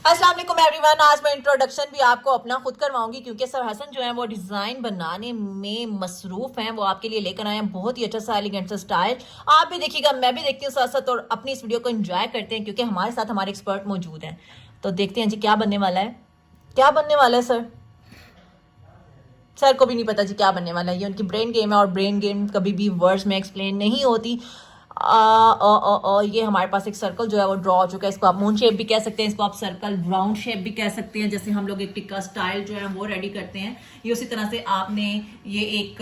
अस्सलाम वालेकुम एवरीवन। आज मैं इंट्रोडक्शन भी आपको अपना खुद करवाऊंगी क्योंकि सर हसन जो है वो डिज़ाइन बनाने में मसरूफ हैं। वो आपके लिए लेकर आए हैं बहुत ही अच्छा सा एलिगेंट सा स्टाइल। आप भी देखिएगा, मैं भी देखती हूँ साथ साथ, और अपनी इस वीडियो को एंजॉय करते हैं क्योंकि हमारे साथ हमारे एक्सपर्ट मौजूद हैं। तो देखते हैं जी क्या बनने वाला है। क्या बनने वाला है सर? सर को भी नहीं पता जी क्या बनने वाला है। ये उनकी ब्रेन गेम है और ब्रेन गेम कभी भी वर्ड्स में एक्सप्लेन नहीं होती। ये हमारे पास एक सर्कल जो है वो ड्रॉ हो चुका है। इसको आप मून शेप भी कह सकते हैं, इसको आप सर्कल राउंड शेप भी कह सकते हैं। जैसे हम लोग एक टिक्का स्टाइल जो है वो रेडी करते हैं, ये उसी तरह से आपने ये एक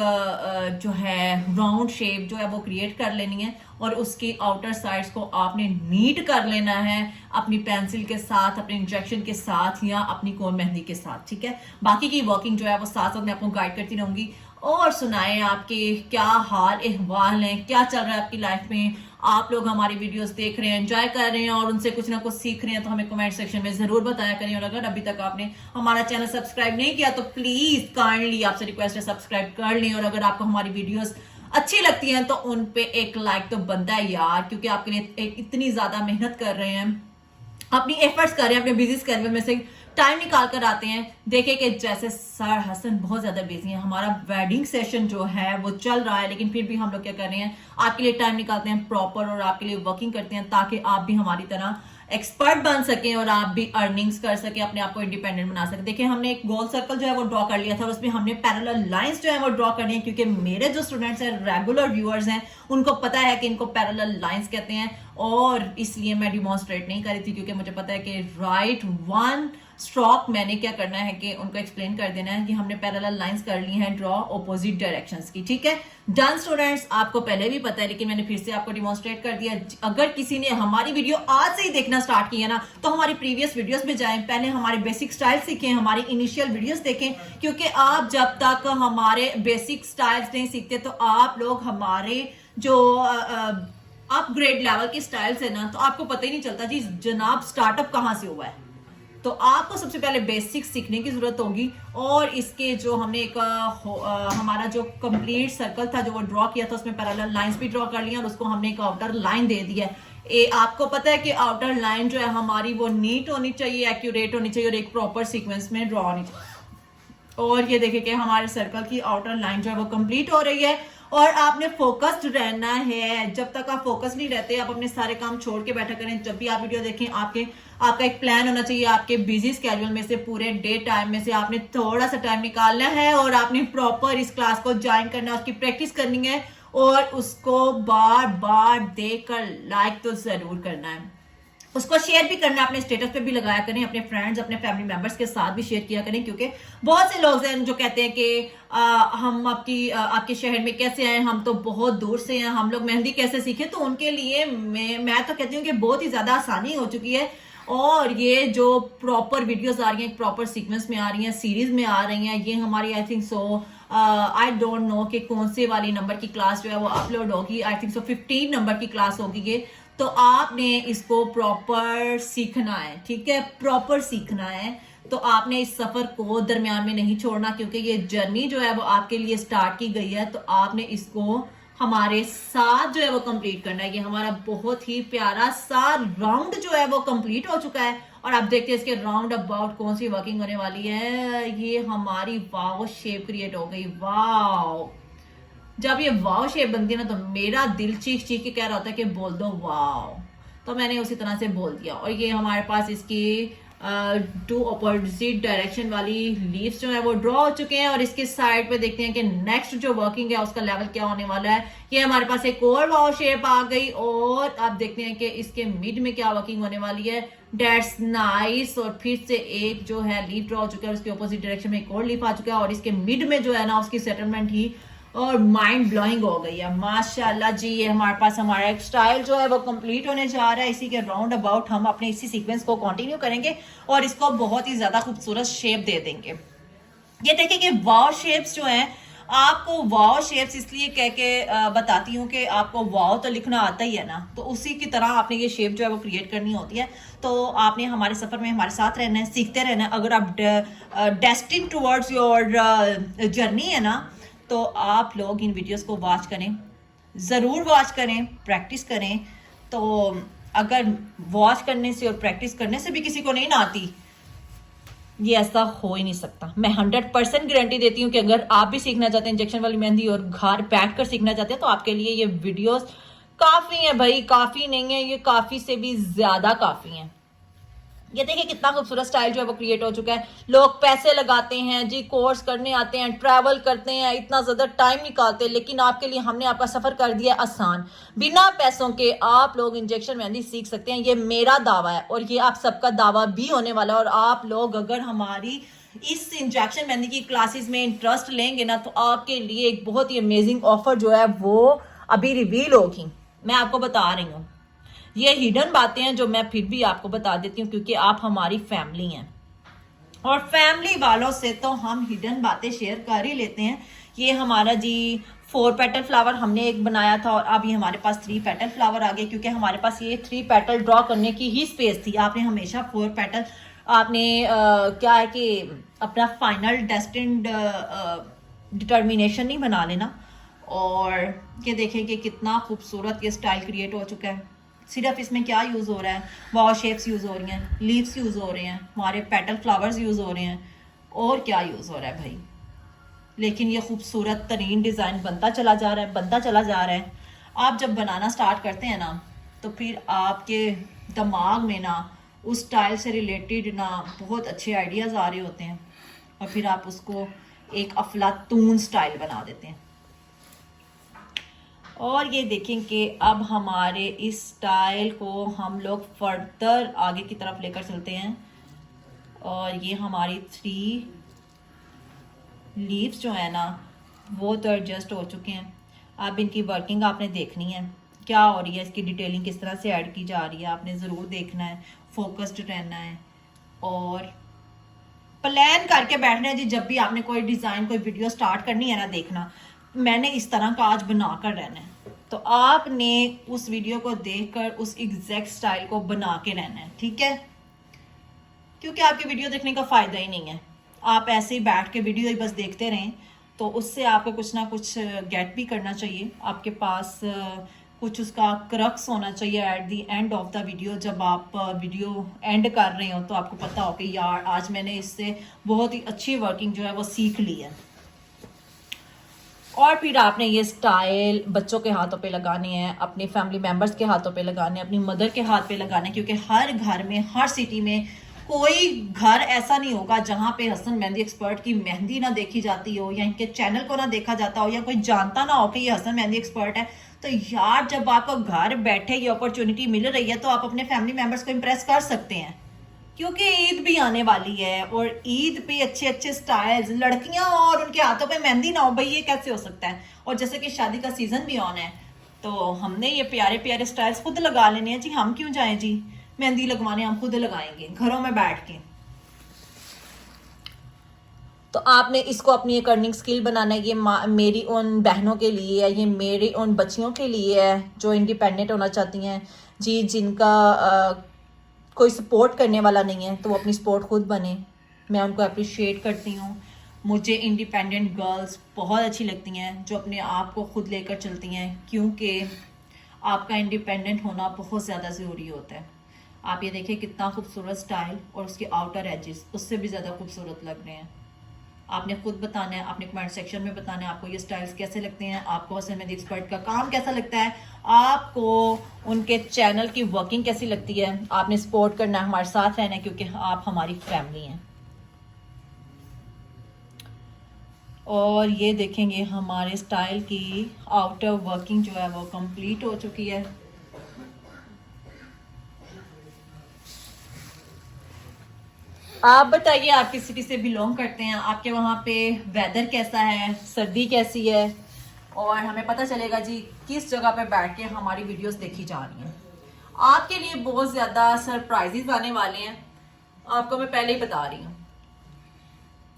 जो है राउंड शेप जो है वो क्रिएट कर लेनी है और उसकी आउटर साइड्स को आपने नीट कर लेना है अपनी पेंसिल के साथ, अपने इंजेक्शन के साथ या अपनी कोन मेहंदी के साथ। ठीक है, बाकी की वर्किंग जो है वो साथ साथ मैं आपको गाइड करती रहूंगी। और सुनाएं, आपके क्या हाल अहवाल हैं, क्या चल रहा है आपकी लाइफ में? आप लोग हमारी वीडियोस देख रहे हैं, एंजॉय कर रहे हैं और उनसे कुछ ना कुछ सीख रहे हैं तो हमें कमेंट सेक्शन में जरूर बताया करें। और अगर अभी तक आपने हमारा चैनल सब्सक्राइब नहीं किया तो प्लीज काइंडली आपसे रिक्वेस्ट है सब्सक्राइब कर लें। और अगर आपको हमारी वीडियोस अच्छी लगती हैं तो उन पे एक लाइक तो बनता है यार, क्योंकि आपके लिए इतनी ज्यादा मेहनत कर रहे हैं, अपनी एफर्ट्स कर रहे हैं, अपने बिजी स्केड्यूल में से टाइम निकाल कर आते हैं। देखें कि जैसे सर हसन बहुत ज्यादा बिजी हैं, हमारा वेडिंग सेशन जो है वो चल रहा है, लेकिन फिर भी हम लोग क्या कर रहे हैं, आपके लिए टाइम निकालते हैं प्रॉपर और आपके लिए वर्किंग करते हैं ताकि आप भी हमारी तरह एक्सपर्ट बन सकें और आप भी अर्निंग्स कर सकें, अपने आप को इंडिपेंडेंट बना सकें। देखिए, हमने एक गोल सर्कल जो है वो ड्रॉ कर लिया था और उसमें हमने पैरेलल लाइंस जो है वो ड्रॉ करनी है, क्योंकि मेरे जो स्टूडेंट्स हैं, रेगुलर व्यूअर्स हैं, उनको पता है कि इनको पैरेलल लाइंस कहते हैं। और इसलिए मैं डिमॉन्स्ट्रेट नहीं कर रही थी क्योंकि मुझे पता है कि राइट वन स्ट्रोक मैंने क्या करना है कि उनको एक्सप्लेन कर देना है कि हमने पैरेलल लाइंस कर ली हैं ड्रॉ ऑपोजिट डायरेक्शंस की। ठीक है डन स्टूडेंट्स, आपको पहले भी पता है लेकिन मैंने फिर से आपको डिमॉन्स्ट्रेट कर दिया। अगर किसी ने हमारी वीडियो आज से ही देखना स्टार्ट किया ना तो हमारी प्रीवियस वीडियोस में जाएं, पहले हमारे बेसिक स्टाइल सीखें, हमारी इनिशियल वीडियोस देखें, क्योंकि आप जब तक हमारे बेसिक स्टाइल्स नहीं सीखते तो आप लोग हमारे जो अपग्रेड लेवल के स्टाइल्स है ना, तो आपको पता ही नहीं चलता जी जनाब स्टार्टअप कहां से हुआ है। तो आपको सबसे पहले बेसिक सीखने की जरूरत होगी। और इसके जो हमने एक हमारा जो कंप्लीट सर्कल था जो वो ड्रॉ किया था, उसमें पैरेलल लाइंस भी ड्रॉ कर लिया और उसको हमने एक आउटर लाइन दे दी है। आपको पता है कि आउटर लाइन जो है हमारी वो नीट होनी चाहिए, एक्यूरेट होनी चाहिए और एक प्रॉपर सीक्वेंस में ड्रॉ होनी चाहिए। और ये देखिए कि हमारे सर्कल की आउटर लाइन जो है वो कंप्लीट हो रही है और आपने फोकस्ड रहना है। जब तक आप फोकस नहीं रहते आप अपने सारे काम छोड़ के बैठा करें। जब भी आप वीडियो देखें आपका एक प्लान होना चाहिए। आपके बिजी स्केड्यूल में से, पूरे डे टाइम में से आपने थोड़ा सा टाइम निकालना है और आपने प्रॉपर इस क्लास को ज्वाइन करना है, उसकी प्रैक्टिस करनी है और उसको बार बार देखकर लाइक तो जरूर करना है, उसको शेयर भी करना, अपने स्टेटस पे भी लगाया करें, अपने फ्रेंड्स अपने फैमिली मेंबर्स के साथ भी शेयर किया करें, क्योंकि बहुत से लोग हैं जो कहते हैं कि हम आपके शहर में कैसे आए, हम तो बहुत दूर से हैं, हम लोग मेहंदी कैसे सीखे। तो उनके लिए मैं तो कहती हूँ कि बहुत ही ज्यादा आसानी हो चुकी है और ये जो प्रॉपर वीडियोस आ रही हैं, प्रॉपर सीक्वेंस में आ रही हैं, सीरीज में आ रही हैं, ये हमारी I think so I don't know कि कौन से वाली नंबर की क्लास जो है वो अपलोड होगी। आई थिंक सो 15 नंबर की क्लास होगी ये। तो आपने इसको प्रॉपर सीखना है, ठीक है, प्रॉपर सीखना है। तो आपने इस सफर को दरमियान में नहीं छोड़ना, क्योंकि ये जर्नी जो है वो आपके लिए स्टार्ट की गई है। तो आपने इसको हमारे साथ जो है वो कंप्लीट करना है। ये हमारा बहुत ही प्यारा सा राउंड जो है वो कंप्लीट हो चुका है और आप देखते हैं इसके राउंड अबाउट कौन सी वर्किंग होने वाली है। ये हमारी वाव शेप क्रिएट हो गई। वाव, जब ये वाव शेप बनती है ना तो मेरा दिल चीख चीख के कह रहा होता है कि बोल दो वाव, तो मैंने उसी तरह से बोल दिया। और ये हमारे पास इसकी टू अपोजिट डायरेक्शन वाली लीव्स जो है वो ड्रॉ हो चुके हैं और इसके साइड पे देखते हैं कि नेक्स्ट जो वर्किंग है उसका लेवल क्या होने वाला है। ये हमारे पास एक और वाव शेप आ गई और आप देखते हैं कि इसके मिड में क्या वर्किंग होने वाली है। Dates nice. और फिर से एक जो है लीफ ड्रॉ हो चुका है, उसके अपोजिट डायरेक्शन में एक और लीफ आ चुका है और इसके मिड में जो है ना उसकी सेटलमेंट ही और माइंड ब्लोइंग हो गई है। माशाल्लाह जी, ये हमारे पास हमारा एक स्टाइल जो है वो कंप्लीट होने जा रहा है। इसी के राउंड अबाउट हम अपने इसी सीक्वेंस को कंटिन्यू करेंगे और इसको बहुत ही ज्यादा खूबसूरत शेप दे देंगे। ये देखिए कि वाव शेप्स जो हैं, आपको वाव शेप्स इसलिए कह के बताती हूँ कि आपको वाव तो लिखना आता ही है ना, तो उसी की तरह आपने ये शेप जो है वो क्रिएट करनी होती है। तो आपने हमारे सफर में हमारे साथ रहना है, सीखते रहना है। अगर आप डेस्टिन टुवर्ड्स योर जर्नी है ना, तो आप लोग इन वीडियोस को वॉच करें, ज़रूर वॉच करें, प्रैक्टिस करें। तो अगर वॉच करने से और प्रैक्टिस करने से भी किसी को नहीं ना आती, ये ऐसा हो ही नहीं सकता। मैं 100% गारंटी देती हूँ कि अगर आप भी सीखना चाहते हैं इंजेक्शन वाली मेहंदी और घर बैठ कर सीखना चाहते हैं तो आपके लिए ये वीडियोस काफी है भाई, काफी नहीं है, ये काफी से भी ज्यादा काफी है। ये देखिए कितना खूबसूरत स्टाइल जो है वो क्रिएट हो चुका है। लोग पैसे लगाते हैं जी, कोर्स करने आते हैं, ट्रैवल करते हैं, इतना ज्यादा टाइम निकालते हैं, लेकिन आपके लिए हमने आपका सफर कर दिया आसान। बिना पैसों के आप लोग इंजेक्शन मेहंदी सीख सकते हैं, ये मेरा दावा है और ये आप सबका दावा भी होने वाला है। और आप लोग अगर हमारी इस इंजेक्शन मेहंदी की क्लासेस में इंटरेस्ट लेंगे ना तो आपके लिए एक बहुत ही अमेजिंग ऑफर जो है वो अभी रिवील होगी। मैं आपको बता रही हूँ, ये हिडन बातें हैं जो मैं फिर भी आपको बता देती हूँ क्योंकि आप हमारी फैमिली हैं और फैमिली वालों से तो हम हिडन बातें शेयर कर ही लेते हैं। ये हमारा जी 4 पेटल फ्लावर हमने एक बनाया था और अब ये हमारे पास 3 पेटल फ्लावर आ गए क्योंकि हमारे पास ये 3 पेटल ड्रॉ करने की ही स्पेस थी। आपने हमेशा 4 पेटल आपने क्या है कि अपना फाइनल डेस्टिन्ड डिटर्मिनेशन नहीं बना लेना। और ये देखें कि कितना खूबसूरत ये स्टाइल क्रिएट हो चुका है। सिर्फ इसमें क्या यूज़ हो रहा है, वॉल शेप्स यूज़ हो रही हैं, लीव्स यूज़ हो रहे हैं, हमारे पेटल फ्लावर्स यूज़ हो रहे हैं, और क्या यूज़ हो रहा है भाई। लेकिन ये खूबसूरत तरीन डिज़ाइन बनता चला जा रहा है, बनता चला जा रहा है। आप जब बनाना स्टार्ट करते हैं ना तो फिर आपके दिमाग में ना उस स्टाइल से रिलेटेड ना बहुत अच्छे आइडियाज़ आ रहे होते हैं और फिर आप उसको एक अफलातून स्टाइल बना देते हैं। और ये देखें कि अब हमारे इस स्टाइल को हम लोग फर्दर आगे की तरफ लेकर चलते हैं और ये हमारी 3 लीव्स जो है ना वो तो एडजस्ट हो चुके हैं। अब इनकी वर्किंग आपने देखनी है क्या हो रही है, इसकी डिटेलिंग किस तरह से ऐड की जा रही है, आपने ज़रूर देखना है, फोकस्ड रहना है और प्लान करके बैठना है जी। जब भी आपने कोई डिज़ाइन कोई वीडियो स्टार्ट करनी है ना, देखना मैंने इस तरह का आज बना कर रहना है, तो आपने उस वीडियो को देखकर उस एग्जैक्ट स्टाइल को बना के रहना है, ठीक है। क्योंकि आपके वीडियो देखने का फ़ायदा ही नहीं है, आप ऐसे ही बैठ के वीडियो ही बस देखते रहें तो उससे आपको कुछ ना कुछ गेट भी करना चाहिए। आपके पास कुछ उसका क्रक्स होना चाहिए at the end of the video. जब आप वीडियो एंड कर रहे हो तो आपको पता हो कि यार आज मैंने इससे बहुत ही अच्छी वर्किंग जो है वो सीख ली है। और फिर आपने ये स्टाइल बच्चों के हाथों पे लगाने हैं, अपने फैमिली मेम्बर्स के हाथों पे लगाने हैं, अपनी मदर के हाथ पे लगाने हैं, क्योंकि हर घर में हर सिटी में कोई घर ऐसा नहीं होगा जहाँ पे हसन मेहंदी एक्सपर्ट की मेहंदी ना देखी जाती हो या इनके चैनल को ना देखा जाता हो या कोई जानता ना हो कि ये हसन मेहंदी एक्सपर्ट है। तो यार जब आपको घर बैठे ये अपॉर्चुनिटी मिल रही है तो आप अपने फैमिली मेम्बर्स को इम्प्रेस कर सकते हैं, क्योंकि ईद भी आने वाली है और ईद पे अच्छे अच्छे स्टाइल्स, लड़कियां और उनके हाथों पे मेहंदी ना हो भाई, ये कैसे हो सकता है। और जैसे कि शादी का सीजन भी ऑन है तो हमने ये प्यारे प्यारे स्टाइल्स खुद लगा लेने हैं जी। हम क्यों जाएं जी मेहंदी लगवाने, हम खुद लगाएंगे घरों में बैठ के। तो आपने इसको अपनी एक अर्निंग स्किल बनाना है। ये मेरी उन बहनों के लिए है, ये मेरी उन बच्चियों के लिए है जो इंडिपेंडेंट होना चाहती हैं जी, जिनका कोई सपोर्ट करने वाला नहीं है तो वो अपनी सपोर्ट खुद बने। मैं उनको अप्रिशिएट करती हूँ। मुझे इंडिपेंडेंट गर्ल्स बहुत अच्छी लगती हैं जो अपने आप को खुद लेकर चलती हैं, क्योंकि आपका इंडिपेंडेंट होना बहुत ज़्यादा ज़रूरी होता है। आप ये देखिए कितना खूबसूरत स्टाइल और उसके आउटर एजेस उससे भी ज़्यादा खूबसूरत लग रहे हैं। आपने खुद बताना है, आपने कमेंट सेक्शन में बताना है आपको ये स्टाइल्स कैसे लगते हैं, आपको हसन मेहंदी एक्सपर्ट का काम कैसा लगता है, आपको उनके चैनल की वर्किंग कैसी लगती है। आपने सपोर्ट करना है, हमारे साथ रहना है, क्योंकि आप हमारी फैमिली हैं। और ये देखेंगे हमारे स्टाइल की आउटर वर्किंग जो है वो कंप्लीट हो चुकी है। आप बताइए आप किस सिटी से बिलोंग करते हैं, आपके वहाँ पे वेदर कैसा है, सर्दी कैसी है, और हमें पता चलेगा जी किस जगह पे बैठ के हमारी वीडियोस देखी जा रही हैं। आपके लिए बहुत ज़्यादा सरप्राइजेस आने वाले हैं, आपको मैं पहले ही बता रही हूँ।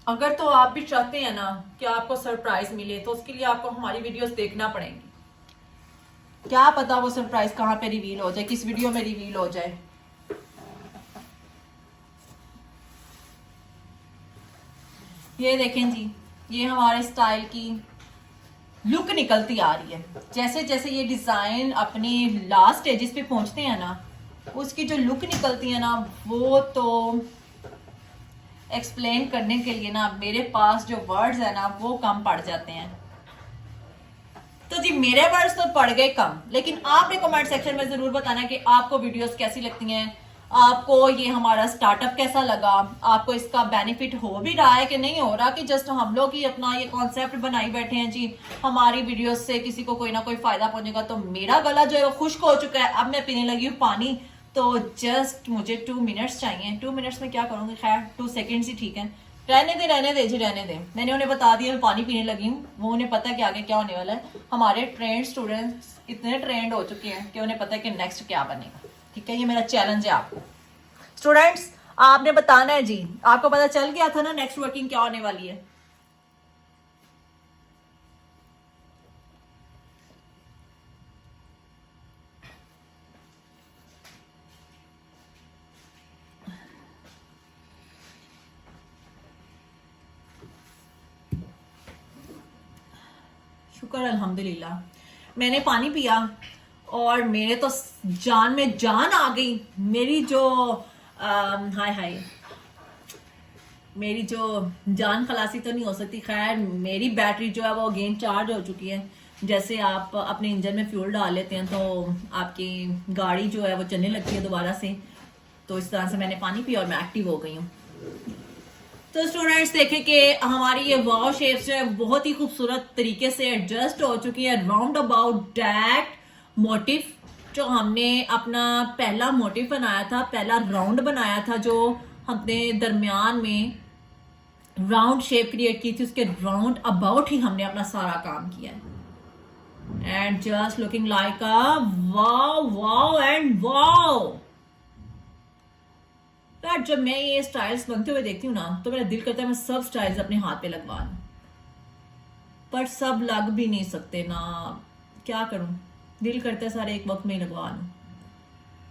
अगर तो आप भी चाहते हैं ना कि आपको सरप्राइज मिले तो उसके लिए आपको हमारी वीडियोस देखना पड़ेंगी। क्या पता वो सरप्राइज कहाँ पे रिवील हो जाए, किस वीडियो में रिवील हो जाए। ये देखें जी, ये हमारे स्टाइल की लुक निकलती आ रही है। जैसे जैसे ये डिजाइन अपनी लास्ट स्टेजेस पे पहुंचते हैं ना उसकी जो लुक निकलती है ना, वो तो एक्सप्लेन करने के लिए ना मेरे पास जो वर्ड्स है ना वो कम पड़ जाते हैं। तो जी मेरे वर्ड्स तो पड़ गए कम, लेकिन आपने कमेंट सेक्शन में जरूर बताना कि आपको वीडियोस कैसी लगती हैं, आपको ये हमारा स्टार्टअप कैसा लगा, आपको इसका बेनिफिट हो भी रहा है कि नहीं हो रहा, कि जस्ट हम लोग ही अपना ये कॉन्सेप्ट बनाई बैठे हैं जी हमारी वीडियोस से किसी को कोई ना कोई फायदा पहुंचेगा। तो मेरा गला जो है वो खुश्क हो चुका है, अब मैं पीने लगी हूँ पानी। तो जस्ट मुझे 2 मिनट्स चाहिए। 2 मिनट्स में क्या करूंगी, खैर 2 सेकेंड्स ही ठीक है। रहने दे जी, रहने दे। मैंने उन्हें बता दिया मैं पानी पीने लगी हूँ, वो उन्हें पता है कि आगे क्या होने वाला है। हमारे ट्रेंड स्टूडेंट्स इतने ट्रेंड हो चुके हैं कि उन्हें पता है कि नेक्स्ट क्या बनेगा। ठीक है, ये मेरा चैलेंज है आपको स्टूडेंट्स, आपने बताना है जी। आपको पता चल गया था ना नेक्स्ट वर्किंग क्या होने वाली है। शुक्र अल्हम्दुलिल्लाह, मैंने पानी पिया और मेरे तो जान में जान आ गई। मेरी जो हाय हाय, मेरी जो जान खलासी तो नहीं हो सकती, खैर मेरी बैटरी जो है वो अगेन चार्ज हो चुकी है। जैसे आप अपने इंजन में फ्यूल डाल लेते हैं तो आपकी गाड़ी जो है वो चलने लगती है दोबारा से, तो इस तरह से मैंने पानी पिया और मैं एक्टिव हो गई हूँ। तो स्टूडेंट्स देखें कि हमारी ये वाव शेप्स जो है बहुत ही खूबसूरत तरीके से एडजस्ट हो चुकी है राउंड अबाउट दैट मोटिव जो हमने अपना पहला मोटिव बनाया था, पहला राउंड बनाया था, जो हमने दरमियान में राउंड शेप क्रिएट की थी, उसके राउंड अबाउट ही हमने अपना सारा काम किया है। And just looking like a wow wow and wow. यार जब मैं ये स्टाइल्स बनते हुए देखती हूँ ना तो मेरा दिल करता है मैं सब स्टाइल्स अपने हाथ पे लगवा लूं, पर सब लग भी नहीं सकते ना, क्या करूं। दिल करता है सारे एक वक्त में ही लगवा लूं,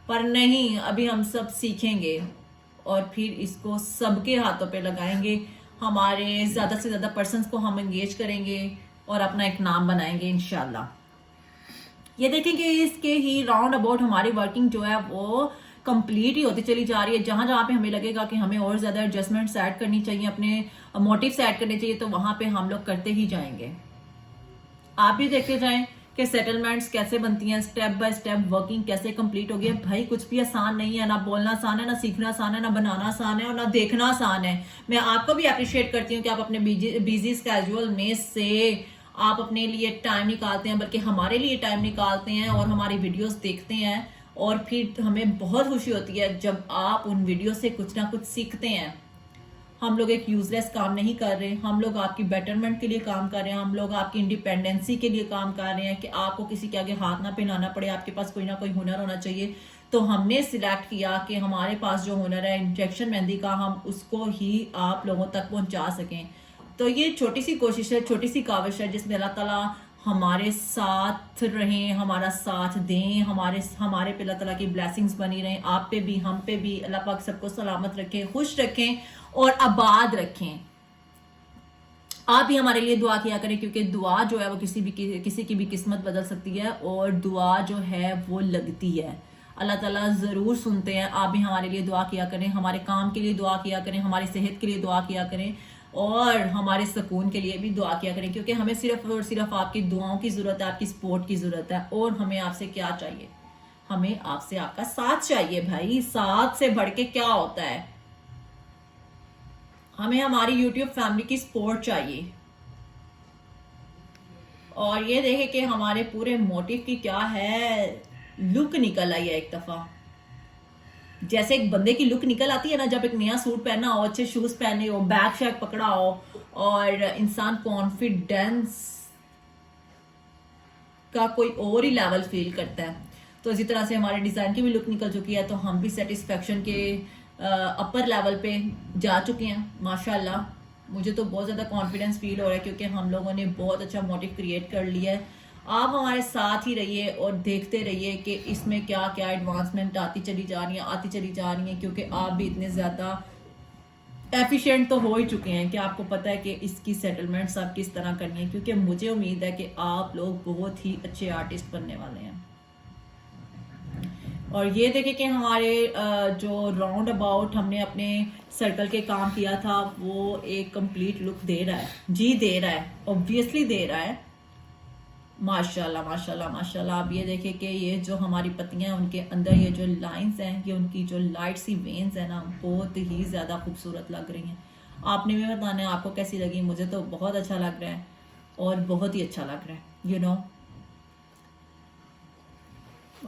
पर नहीं, अभी हम सब सीखेंगे और फिर इसको सबके हाथों पे लगाएंगे। हमारे ज्यादा से ज्यादा पर्सन्स को हम एंगेज करेंगे और अपना एक नाम बनाएंगे इंशाल्लाह। ये देखेंगे इसके ही राउंड अबाउट हमारी वर्किंग जो है वो कंप्लीट ही होती चली जा रही है। जहां जहां पे हमें लगेगा कि हमें और ज्यादा एडजस्टमेंट्स ऐड करनी चाहिए, अपने मोटिव्स ऐड करने चाहिए, तो वहां पे हम लोग करते ही जाएंगे। आप भी देखते जाएं कि सेटलमेंट्स कैसे बनती हैं, स्टेप बाय स्टेप वर्किंग कैसे कंप्लीट होगी। भाई कुछ भी आसान नहीं है, ना बोलना आसान है, ना सीखना आसान है, ना बनाना आसान है और ना देखना आसान है। मैं आपको भी अप्रिशिएट करती हूँ कि आप अपने बिजी स्केड्यूल में से आप अपने लिए टाइम निकालते हैं, बल्कि हमारे लिए टाइम निकालते हैं और हमारी वीडियोस देखते हैं, और फिर हमें बहुत खुशी होती है जब आप उन वीडियो से कुछ ना कुछ सीखते हैं। हम लोग एक यूजलेस काम नहीं कर रहे, हम लोग आपकी बेटरमेंट के लिए काम कर रहे हैं, हम लोग आपकी इंडिपेंडेंसी के लिए काम कर रहे हैं कि आपको किसी के आगे हाथ ना फैलाना पड़े, आपके पास कोई ना कोई हुनर होना चाहिए। तो हमने सिलेक्ट किया कि हमारे पास जो हुनर है इंजेक्शन मेहंदी का, हम उसको ही आप लोगों तक पहुंचा सकें। तो ये छोटी सी कोशिश है, छोटी सी काविश है, जिसमें अल्लाह ताला हमारे साथ रहें, हमारा साथ दें, हमारे पे अल्लाह ताला की ब्लेसिंग्स बनी रहें, आप पे भी हम पे भी। अल्लाह पाक सबको सलामत रखें, खुश रखें और आबाद रखें। आप भी हमारे लिए दुआ किया करें, क्योंकि दुआ जो है वो किसी की भी किस्मत बदल सकती है, और दुआ जो है वो लगती है। अल्लाह ताला जरूर सुनते हैं। आप भी हमारे लिए दुआ किया करें, हमारे काम के लिए दुआ किया करें, हमारी सेहत के लिए दुआ किया करें और हमारे सुकून के लिए भी दुआ किया करें, क्योंकि हमें सिर्फ और सिर्फ आपकी दुआओं की जरूरत है, आपकी सपोर्ट की जरूरत है। और हमें आपसे क्या चाहिए? हमें आपसे आपका साथ चाहिए भाई। साथ से बढ़ के क्या होता है? हमें हमारी YouTube फैमिली की सपोर्ट चाहिए। और ये देखे कि हमारे पूरे मोटिव की क्या है, लुक निकल आई है एक दफा। जैसे एक बंदे की लुक निकल आती है ना जब एक नया सूट पहना हो, अच्छे शूज पहने हो, बैग शैग पकड़ा हो और इंसान कॉन्फिडेंस का कोई और ही लेवल फील करता है। तो इसी तरह से हमारे डिजाइन की भी लुक निकल चुकी है, तो हम भी सेटिस्फेक्शन के अपर लेवल पे जा चुके हैं माशाल्लाह। मुझे तो बहुत ज्यादा कॉन्फिडेंस फील हो रहा है, क्योंकि हम लोगों ने बहुत अच्छा मोटिव क्रिएट कर लिया है। आप हमारे साथ ही रहिए और देखते रहिए कि इसमें क्या क्या एडवांसमेंट आती चली जा रही है, क्योंकि आप भी इतने ज्यादा एफिशिएंट तो हो ही चुके हैं कि आपको पता है कि इसकी सेटलमेंट्स आप किस तरह करनी है। क्योंकि मुझे उम्मीद है कि आप लोग बहुत ही अच्छे आर्टिस्ट बनने वाले हैं। और ये देखें कि हमारे जो राउंड अबाउट हमने अपने सर्कल के काम किया था वो एक कंप्लीट लुक दे रहा है जी, दे रहा है, ऑब्वियसली दे रहा है। माशाल्लाह माशाल्लाह माशाल्लाह। आप ये देखें कि ये जो हमारी पत्तियां हैं उनके अंदर ये जो लाइंस हैं, ये उनकी जो लाइट सी वेन्स हैं ना, बहुत ही ज़्यादा खूबसूरत लग रही हैं। आपने भी बताना है आपको कैसी लगी। मुझे तो बहुत अच्छा लग रहा है और बहुत ही अच्छा लग रहा है, यू नो।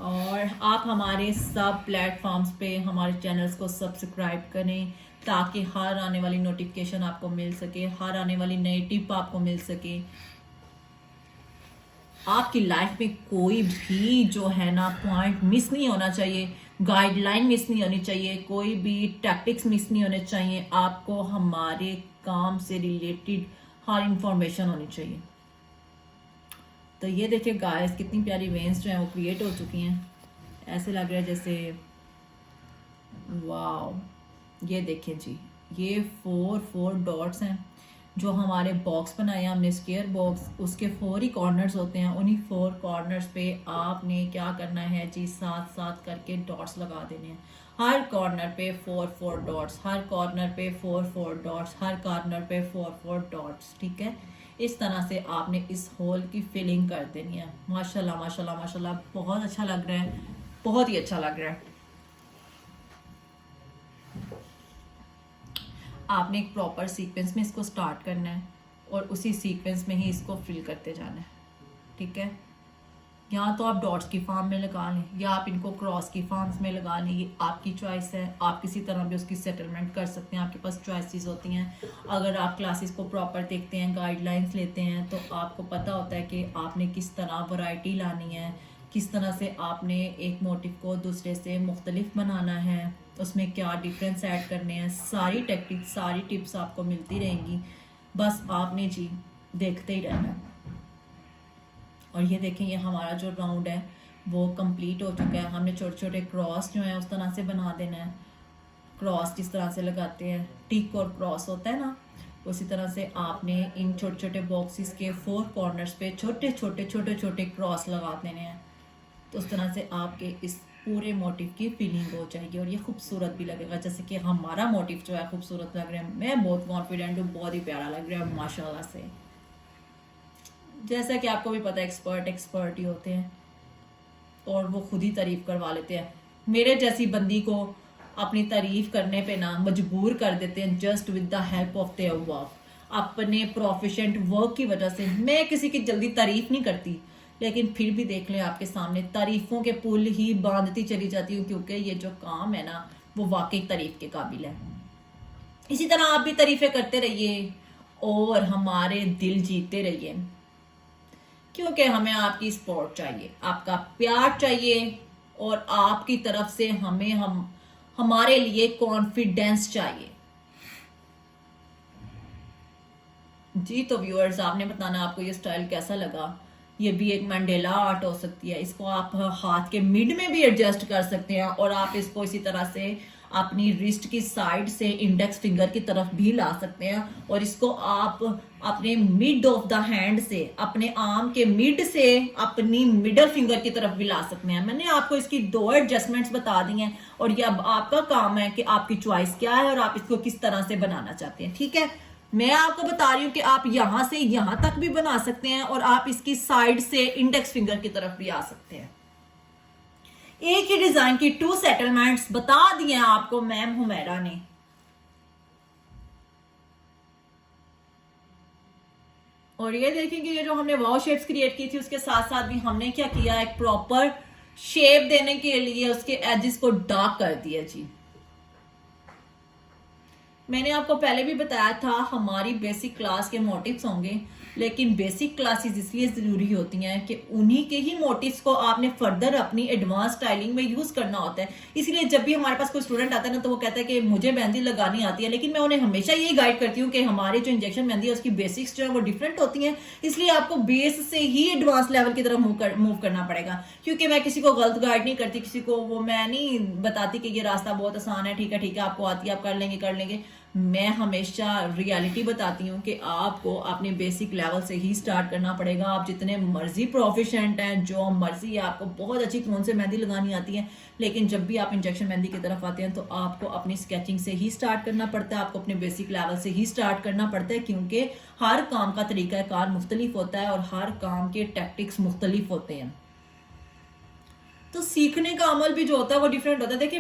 और आप हमारे सब प्लेटफॉर्म्स पे हमारे चैनल्स को सब्सक्राइब करें ताकि हर आने वाली नोटिफिकेशन आपको मिल सके, हर आने वाली नई टिप आपको मिल सके। आपकी लाइफ में कोई भी जो है ना पॉइंट मिस नहीं होना चाहिए, गाइडलाइन मिस नहीं होनी चाहिए, कोई भी टैक्टिक्स मिस नहीं होने चाहिए। आपको हमारे काम से रिलेटेड हर इंफॉर्मेशन होनी चाहिए। तो ये देखिए गाइस, कितनी प्यारी वेन्स जो है वो क्रिएट हो चुकी हैं। ऐसे लग रहा है जैसे वाव। ये देखिए जी, ये 4 डॉट्स हैं जो हमारे बॉक्स बनाए हैं हमने, स्क्वायर बॉक्स, उसके 4 ही कॉर्नर्स होते हैं। उन्हीं 4 कॉर्नर्स पे आपने क्या करना है जी, साथ साथ करके डॉट्स लगा देने हैं। हर कॉर्नर पे 4 डॉट्स, हर कॉर्नर पे 4 डॉट्स, हर कॉर्नर पे 4 डॉट्स, ठीक है। इस तरह से आपने इस होल की फिलिंग कर देनी है। माशाल्लाह माशाल्लाह माशाल्लाह, बहुत अच्छा लग रहा है, बहुत ही अच्छा लग रहा है। आपने एक प्रॉपर सीक्वेंस में इसको स्टार्ट करना है और उसी सीक्वेंस में ही इसको फिल करते जाना है, ठीक है। या तो आप डॉट्स की फॉर्म में लगा लें या आप इनको क्रॉस की फॉर्म्स में लगा लें, ये आपकी चॉइस है। आप किसी तरह भी उसकी सेटलमेंट कर सकते हैं, आपके पास चॉइसेस होती हैं। अगर आप क्लासेस को प्रॉपर देखते हैं, गाइडलाइंस लेते हैं, तो आपको पता होता है कि आपने किस तरह वैरायटी लानी है, किस तरह से आपने एक मोटिव को दूसरे से मुख्तलिफ बनाना है, उसमें क्या डिफरेंस ऐड करने हैं। सारी टेक्निक्स, सारी टिप्स आपको मिलती रहेंगी, बस आपने जी देखते ही रहना है। और ये देखें, ये हमारा जो राउंड है वो कंप्लीट हो चुका है। हमने छोटे छोटे क्रॉस जो है उस तरह से बना देना है। क्रॉस जिस तरह से लगाते हैं, टिक और क्रॉस होता है ना, उसी तरह से आपने इन छोटे छोटे बॉक्सेस के 4 कॉर्नर्स पे छोटे छोटे क्रॉस लगा देने हैं। तो उस तरह से आपके इस पूरे मोटिव की फीलिंग हो जाएगी और ये खूबसूरत भी लगेगा, जैसे कि हमारा मोटिव जो है खूबसूरत लग रहा है। मैं बहुत कॉन्फिडेंट हूँ, बहुत ही प्यारा लग रहा है माशाल्लाह से। जैसा कि आपको भी पता है, एक्सपर्ट ही होते हैं और वो खुद ही तारीफ करवा लेते हैं। मेरे जैसी बंदी को अपनी तारीफ करने पे ना मजबूर कर देते हैं, just with the help of their work. अपने प्रोफिशेंट वर्क की वजह से मैं किसी की जल्दी तारीफ नहीं करती, लेकिन फिर भी देख लें आपके सामने तारीफों के पुल ही बांधती चली जाती हूँ, क्योंकि ये जो काम है ना वो वाकई तारीफ के काबिल है। इसी तरह आप भी तारीफें करते रहिए और हमारे दिल जीतते रहिए, क्योंकि हमें आपकी सपोर्ट चाहिए, आपका प्यार चाहिए और आपकी तरफ से हमारे लिए कॉन्फिडेंस चाहिए जी। तो व्यूअर्स, आपने बताना आपको ये स्टाइल कैसा लगा। ये भी एक मंडेला आर्ट हो सकती है। इसको आप हाथ के मिड में भी एडजस्ट कर सकते हैं और आप इसको इसी तरह से अपनी रिस्ट की साइड से इंडेक्स फिंगर की तरफ भी ला सकते हैं और इसको आप अपने मिड ऑफ द हैंड से, अपने आर्म के मिड से अपनी मिडल फिंगर की तरफ भी ला सकते हैं। मैंने आपको इसकी 2 एडजस्टमेंट्स बता दी हैं और ये अब आपका काम है कि आपकी चॉइस क्या है और आप इसको किस तरह से बनाना चाहते हैं, ठीक है। मैं आपको बता रही हूं कि आप यहां से यहां तक भी बना सकते हैं और आप इसकी साइड से इंडेक्स फिंगर की तरफ भी आ सकते हैं। एक ही डिजाइन की 2 सेटलमेंट्स बता दिए हैं आपको मैम हुमैरा ने। और ये देखेंगे, ये जो हमने वाव शेप्स क्रिएट की थी उसके साथ साथ भी हमने क्या किया, एक प्रॉपर शेप देने के लिए उसके एजेस को डार्क कर दिया जी। मैंने आपको पहले भी बताया था हमारी बेसिक क्लास के मोटिव्स होंगे, लेकिन बेसिक क्लासेस इसलिए ज़रूरी होती हैं कि उन्हीं के ही मोटिव्स को आपने फर्दर अपनी एडवांस स्टाइलिंग में यूज़ करना होता है। इसलिए जब भी हमारे पास कोई स्टूडेंट आता है ना तो वो कहता है कि मुझे मेहंदी लगानी आती है, लेकिन मैं उन्हें हमेशा यही गाइड करती हूँ कि हमारे जो इंजेक्शन मेहंदी है उसकी बेसिक्स जो है वो डिफरेंट होती हैं। इसलिए आपको बेस से ही एडवांस लेवल की तरफ मूव करना पड़ेगा, क्योंकि मैं किसी को गलत गाइड नहीं करती, किसी को वो मैं नहीं बताती कि ये रास्ता बहुत आसान है, ठीक है आपको आती है, आप कर लेंगे। मैं हमेशा रियलिटी बताती हूँ कि आपको अपने बेसिक लेवल से ही स्टार्ट करना पड़ेगा। आप जितने मर्जी प्रोफिशिएंट हैं, जो मर्जी आपको बहुत अच्छी कौन से मेहंदी लगानी आती है, लेकिन जब भी आप इंजेक्शन मेहंदी की तरफ आते हैं तो आपको अपनी स्केचिंग से ही स्टार्ट करना पड़ता है, आपको अपने बेसिक लेवल से ही स्टार्ट करना पड़ता है, क्योंकि हर काम का तरीकाकार मुख्तलिफ होता है और हर काम के टैक्टिक्स मुख्तलिफ होते हैं। तो सीखने का अमल भी जो होता है वो डिफरेंट होता है। देखिए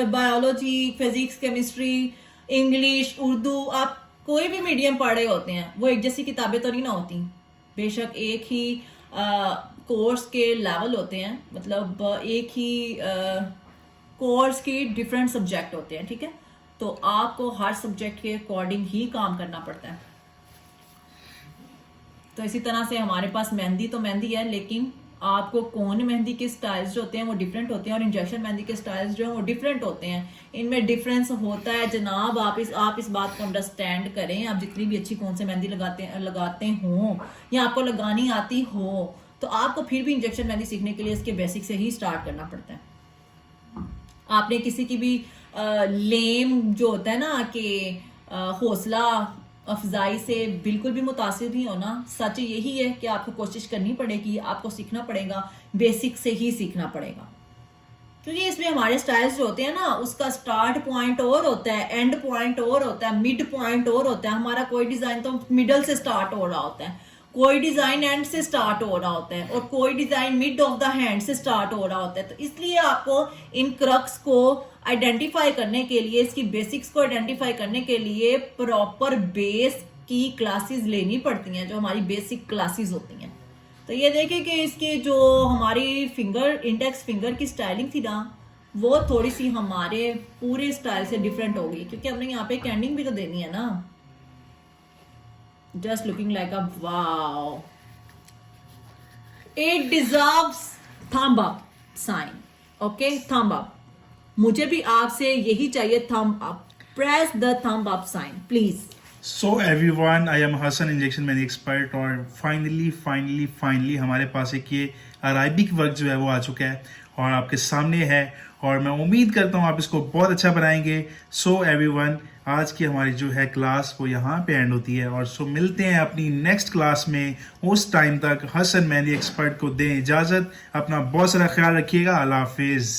biology, physics, chemistry, English, Urdu, आप कोई भी मीडियम पढ़ रहे होते हैं, वो एक जैसी किताबें तो नहीं ना होती। बेशक एक ही कोर्स के लेवल होते हैं, मतलब एक ही कोर्स के डिफरेंट सब्जेक्ट होते हैं, ठीक है। तो आपको हर सब्जेक्ट के अकॉर्डिंग ही काम करना पड़ता है। तो इसी तरह से हमारे पास मेहंदी तो मेहंदी है, लेकिन आपको कौन मेहंदी के स्टाइल्स जो होते हैं वो डिफरेंट होते हैं, और इंजेक्शन मेहंदी के स्टाइल्स जो हैं वो डिफरेंट होते हैं। इनमें डिफरेंस होता है जनाब। आप इस बात को अंडरस्टैंड करें। आप जितनी भी अच्छी कौन से मेहंदी लगाते हो या आपको लगानी आती हो, तो आपको फिर भी इंजेक्शन मेहंदी सीखने के लिए इसके बेसिक से ही स्टार्ट करना पड़ता है। आपने किसी की भी लेम जो होता है ना कि हौसला अफजाई से बिल्कुल भी मुतासिर नहीं होना। सच यही है कि आपको कोशिश करनी पड़ेगी, आपको सीखना पड़ेगा, बेसिक से ही सीखना पड़ेगा, क्योंकि इसमें हमारे स्टाइल्स जो होते हैं ना, उसका स्टार्ट पॉइंट और होता है, एंड पॉइंट और होता है, मिड पॉइंट और होता है। हमारा कोई डिजाइन तो मिडल से स्टार्ट हो रहा होता है, कोई डिजाइन एंड से स्टार्ट हो रहा होता है, और कोई design mid of the hand से स्टार्ट हो रहा होता है। तो इसलिए आपको इन क्रक्स को आइडेंटिफाई करने के लिए, इसकी बेसिक्स को आइडेंटिफाई करने के लिए प्रॉपर बेस की क्लासेस लेनी पड़ती हैं, जो हमारी बेसिक क्लासेस होती हैं। तो ये देखिए कि इसकी जो हमारी फिंगर, इंडेक्स फिंगर की स्टाइलिंग थी ना, वो थोड़ी सी हमारे पूरे स्टाइल से डिफरेंट हो गई, क्योंकि हमने यहाँ पे कैंडिंग भी तो देनी है ना। Just looking like a wow. It deserves thumb up sign. Okay, thumb up. मुझे भी आपसे यही चाहिए, thumb up. Press the thumb up sign, please. So everyone, I am Hassan, injection mehndi expert, और फाइनली हमारे पास एक ये अराबिक वर्क जो है वो आ चुका है और आपके सामने है, और मैं उम्मीद करता हूँ आप इसको बहुत अच्छा बनाएंगे। सो एवरीवन, आज की हमारी जो है क्लास वो यहाँ पे एंड होती है, और सो मिलते हैं अपनी नेक्स्ट क्लास में। उस टाइम तक हसन मेहंदी एक्सपर्ट को दें इजाज़त। अपना बहुत सारा ख्याल रखिएगा। अल्लाह हाफिज़।